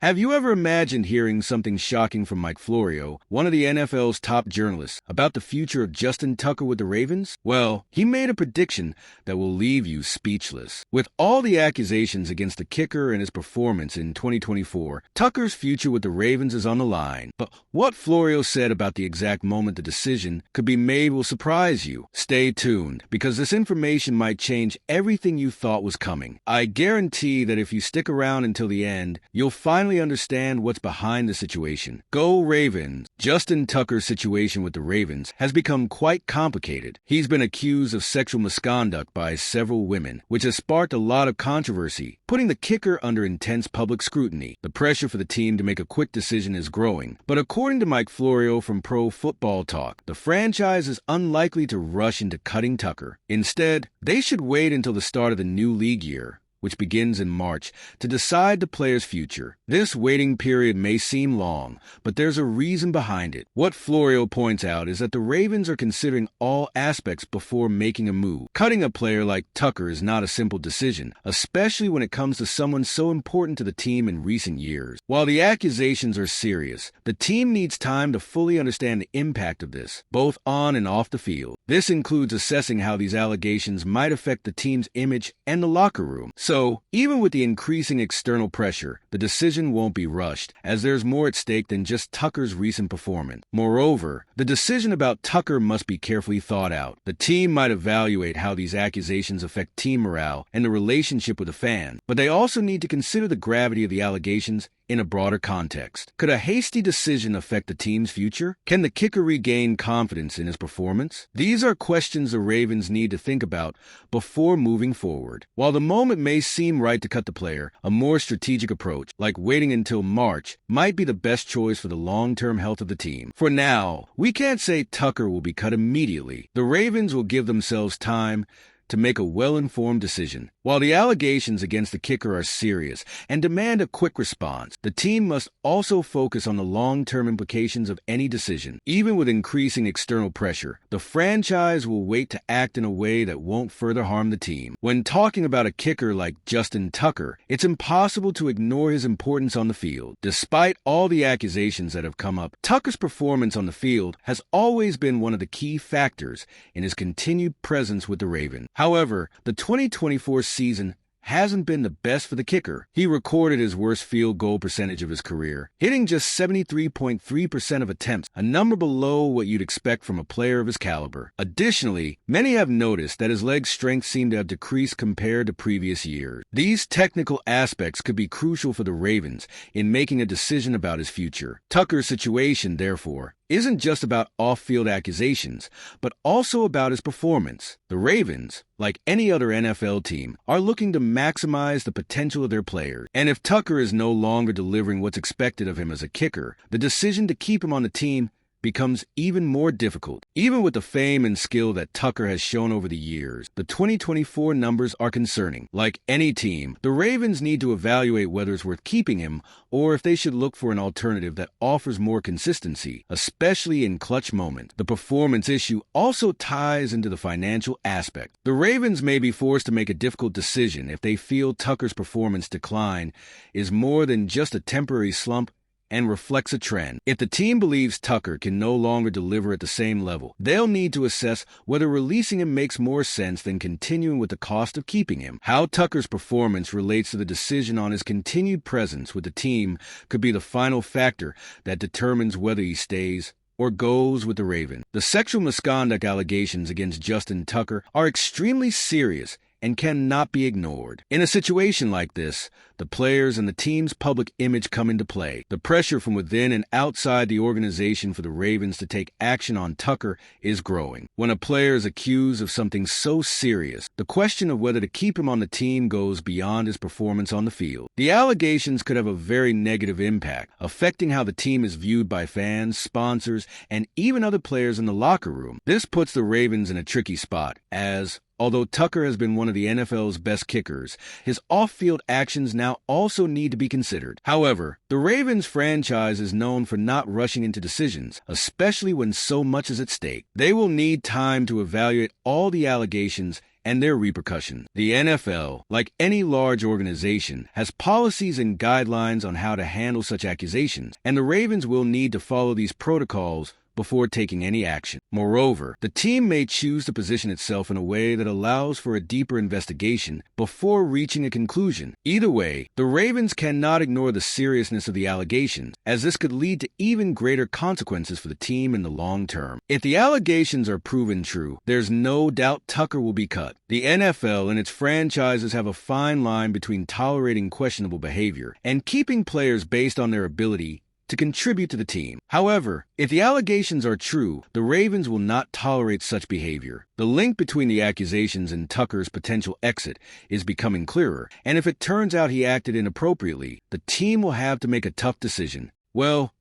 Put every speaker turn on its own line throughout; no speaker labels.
Have you ever imagined hearing something shocking from Mike Florio, one of the NFL's top journalists, about the future of Justin Tucker with the Ravens? Well, he made a prediction that will leave you speechless. With all the accusations against the kicker and his performance in 2024, Tucker's future with the Ravens is on the line. But what Florio said about the exact moment the decision could be made will surprise you. Stay tuned, because this information might change everything you thought was coming. I guarantee that if you stick around until the end, you'll finally understand what's behind the situation. Go Ravens! Justin Tucker's situation with the Ravens has become quite complicated. He's been accused of sexual misconduct by several women, which has sparked a lot of controversy, putting the kicker under intense public scrutiny. The pressure for the team to make a quick decision is growing, but according to Mike Florio from Pro Football Talk, the franchise is unlikely to rush into cutting Tucker. Instead, they should wait until the start of the new league year, which begins in March, to decide the player's future. This waiting period may seem long, but there's a reason behind it. What Florio points out is that the Ravens are considering all aspects before making a move. Cutting a player like Tucker is not a simple decision, especially when it comes to someone so important to the team in recent years. While the accusations are serious, the team needs time to fully understand the impact of this, both on and off the field. This includes assessing how these allegations might affect the team's image and the locker room. So, even with the increasing external pressure, the decision won't be rushed, as there's more at stake than just Tucker's recent performance. Moreover, the decision about Tucker must be carefully thought out. The team might evaluate how these accusations affect team morale and the relationship with the fan, but they also need to consider the gravity of the allegations in a broader context. Could a hasty decision affect the team's future? Can the kicker regain confidence in his performance? These are questions the Ravens need to think about before moving forward. While the moment may seem right to cut the player, a more strategic approach, like waiting until March, might be the best choice for the long-term health of the team. For now, we can't say Tucker will be cut immediately. The Ravens will give themselves time to make a well-informed decision. While the allegations against the kicker are serious and demand a quick response, the team must also focus on the long-term implications of any decision. Even with increasing external pressure, the franchise will wait to act in a way that won't further harm the team. When talking about a kicker like Justin Tucker, it's impossible to ignore his importance on the field. Despite all the accusations that have come up, Tucker's performance on the field has always been one of the key factors in his continued presence with the Ravens. However, the 2024 season hasn't been the best for the kicker. He recorded his worst field goal percentage of his career, hitting just 73.3% of attempts, a number below what you'd expect from a player of his caliber. Additionally, many have noticed that his leg strength seemed to have decreased compared to previous years. These technical aspects could be crucial for the Ravens in making a decision about his future. Tucker's situation, therefore, isn't just about off-field accusations, but also about his performance. The Ravens, like any other NFL team, are looking to maximize the potential of their players. And if Tucker is no longer delivering what's expected of him as a kicker, the decision to keep him on the team becomes even more difficult. Even with the fame and skill that Tucker has shown over the years, the 2024 numbers are concerning. Like any team, the Ravens need to evaluate whether it's worth keeping him or if they should look for an alternative that offers more consistency, especially in clutch moments. The performance issue also ties into the financial aspect. The Ravens may be forced to make a difficult decision if they feel Tucker's performance decline is more than just a temporary slump and reflects a trend. If the team believes Tucker can no longer deliver at the same level, they'll need to assess whether releasing him makes more sense than continuing with the cost of keeping him. How Tucker's performance relates to the decision on his continued presence with the team could be the final factor that determines whether he stays or goes with the Ravens. The sexual misconduct allegations against Justin Tucker are extremely serious and cannot be ignored. In a situation like this, the players and the team's public image come into play. The pressure from within and outside the organization for the Ravens to take action on Tucker is growing. When a player is accused of something so serious, the question of whether to keep him on the team goes beyond his performance on the field. The allegations could have a very negative impact, affecting how the team is viewed by fans, sponsors, and even other players in the locker room. This puts the Ravens in a tricky spot, as although Tucker has been one of the NFL's best kickers, his off-field actions now also need to be considered. However, the Ravens franchise is known for not rushing into decisions, especially when so much is at stake. They will need time to evaluate all the allegations and their repercussions. The NFL, like any large organization, has policies and guidelines on how to handle such accusations, and the Ravens will need to follow these protocols before taking any action. Moreover, the team may choose to position itself in a way that allows for a deeper investigation before reaching a conclusion. Either way, the Ravens cannot ignore the seriousness of the allegations, as this could lead to even greater consequences for the team in the long term. If the allegations are proven true, there's no doubt Tucker will be cut. The NFL and its franchises have a fine line between tolerating questionable behavior and keeping players based on their ability to contribute to the team. However, if the allegations are true, the Ravens will not tolerate such behavior. The link between the accusations and Tucker's potential exit is becoming clearer, and if it turns out he acted inappropriately, the team will have to make a tough decision. Well,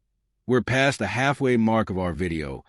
we're past the halfway mark of our video,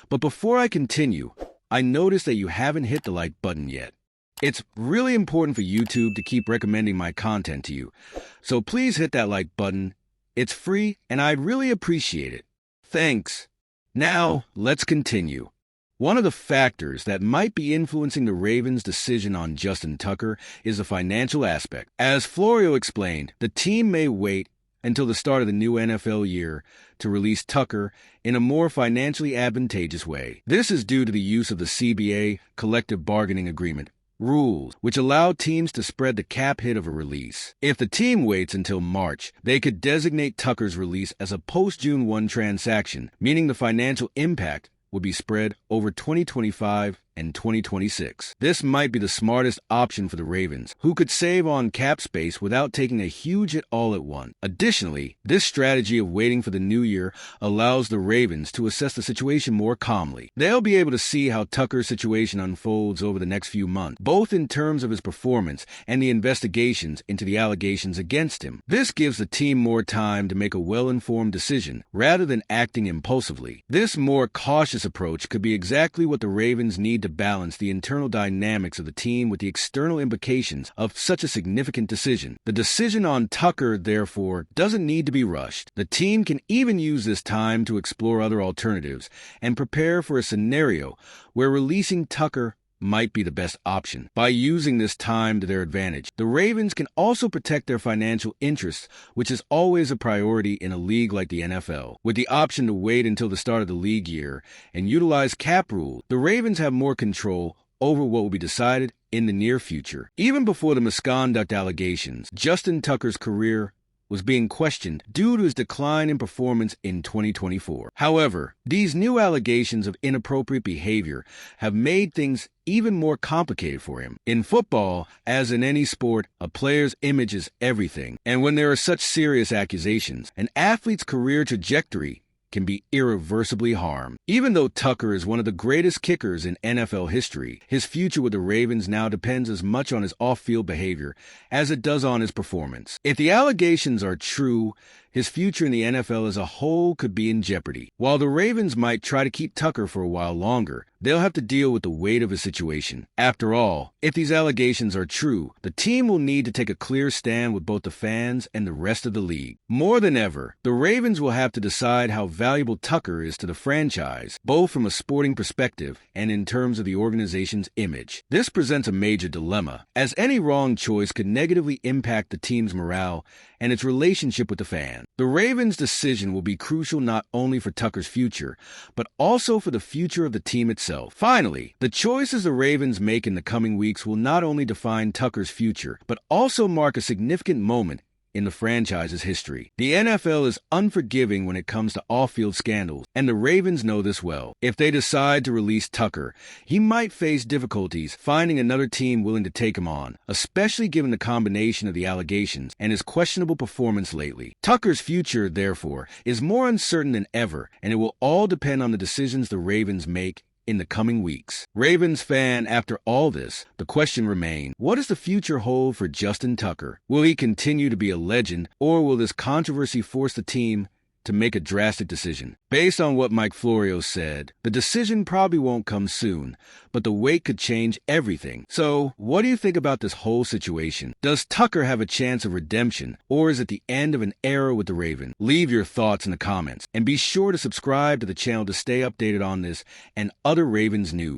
but before I continue, I noticed that you haven't hit the like button yet. It's really important for YouTube to keep recommending my content to you, so please hit that like button. It's free, and I'd really appreciate it. Thanks. Now, let's continue. One of the factors that might be influencing the Ravens' decision on Justin Tucker is the financial aspect. As Florio explained, the team may wait until the start of the new NFL year to release Tucker in a more financially advantageous way. This is due to the use of the CBA collective bargaining agreement rules, which allow teams to spread the cap hit of a release. If the team waits until March, they could designate Tucker's release as a post-June 1 transaction, meaning the financial impact would be spread over 2025 and 2026. This might be the smartest option for the Ravens, who could save on cap space without taking a huge hit all at once. Additionally, this strategy of waiting for the new year allows the Ravens to assess the situation more calmly. They'll be able to see how Tucker's situation unfolds over the next few months, both in terms of his performance and the investigations into the allegations against him. This gives the team more time to make a well-informed decision, rather than acting impulsively. This more cautious approach could be exactly what the Ravens need to balance the internal dynamics of the team with the external implications of such a significant decision. The decision on Tucker, therefore, doesn't need to be rushed. The team can even use this time to explore other alternatives and prepare for a scenario where releasing Tucker might be the best option. By using this time to their advantage, the Ravens can also protect their financial interests, which is always a priority in a league like the NFL. With the option to wait until the start of the league year and utilize cap rules, the Ravens have more control over what will be decided in the near future. Even before the misconduct allegations, Justin Tucker's career was being questioned due to his decline in performance in 2024. However, these new allegations of inappropriate behavior have made things even more complicated for him. In football, as in any sport, a player's image is everything. And when there are such serious accusations, an athlete's career trajectory can be irreversibly harmed. Even though Tucker is one of the greatest kickers in NFL history, his future with the Ravens now depends as much on his off-field behavior as it does on his performance. If the allegations are true, his future in the NFL as a whole could be in jeopardy. While the Ravens might try to keep Tucker for a while longer, they'll have to deal with the weight of his situation. After all, if these allegations are true, the team will need to take a clear stand with both the fans and the rest of the league. More than ever, the Ravens will have to decide how valuable Tucker is to the franchise, both from a sporting perspective and in terms of the organization's image. This presents a major dilemma, as any wrong choice could negatively impact the team's morale and its relationship with the fans. The Ravens' decision will be crucial not only for Tucker's future, but also for the future of the team itself. Finally, the choices the Ravens make in the coming weeks will not only define Tucker's future, but also mark a significant moment in the franchise's history. The NFL is unforgiving when it comes to off-field scandals, and the Ravens know this well. If they decide to release Tucker, he might face difficulties finding another team willing to take him on, especially given the combination of the allegations and his questionable performance lately. Tucker's future, therefore, is more uncertain than ever, and it will all depend on the decisions the Ravens make in the coming weeks. Ravens fan, after all this, the question remains, what does the future hold for Justin Tucker? Will he continue to be a legend, or will this controversy force the team to make a drastic decision? Based on what Mike Florio said, the decision probably won't come soon, but the wait could change everything. So, what do you think about this whole situation? Does Tucker have a chance of redemption, or is it the end of an era with the Ravens? Leave your thoughts in the comments, and be sure to subscribe to the channel to stay updated on this and other Ravens news.